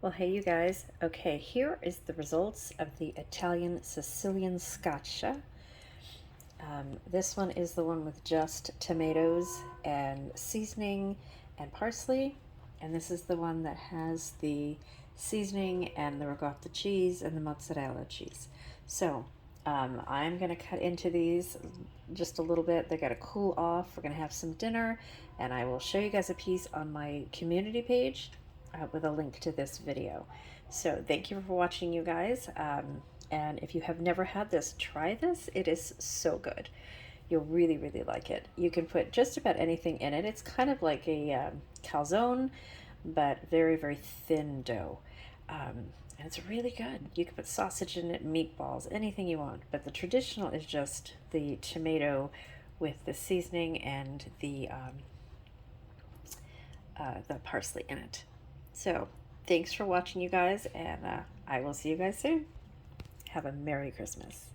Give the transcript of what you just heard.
Well, hey, you guys. Okay, here is the results of the Italian Sicilian Scaccia. This one is the one with just tomatoes and seasoning and parsley. And this is the one that has the seasoning and the ricotta cheese and the mozzarella cheese. So I'm going to cut into these just a little bit. They got to cool off. We're going to have some dinner, and I will show you guys a piece on my community page with a link to this video. So thank you for watching, you guys. And if you have never had this, try this. It is so good. You'll really, really like it. You can put just about anything in it. It's kind of like a calzone, but very, very thin dough. And it's really good. You can put sausage in it, meatballs, anything you want. But the traditional is just the tomato with the seasoning and the parsley in it. So thanks for watching, you guys, and I will see you guys soon. Have a Merry Christmas.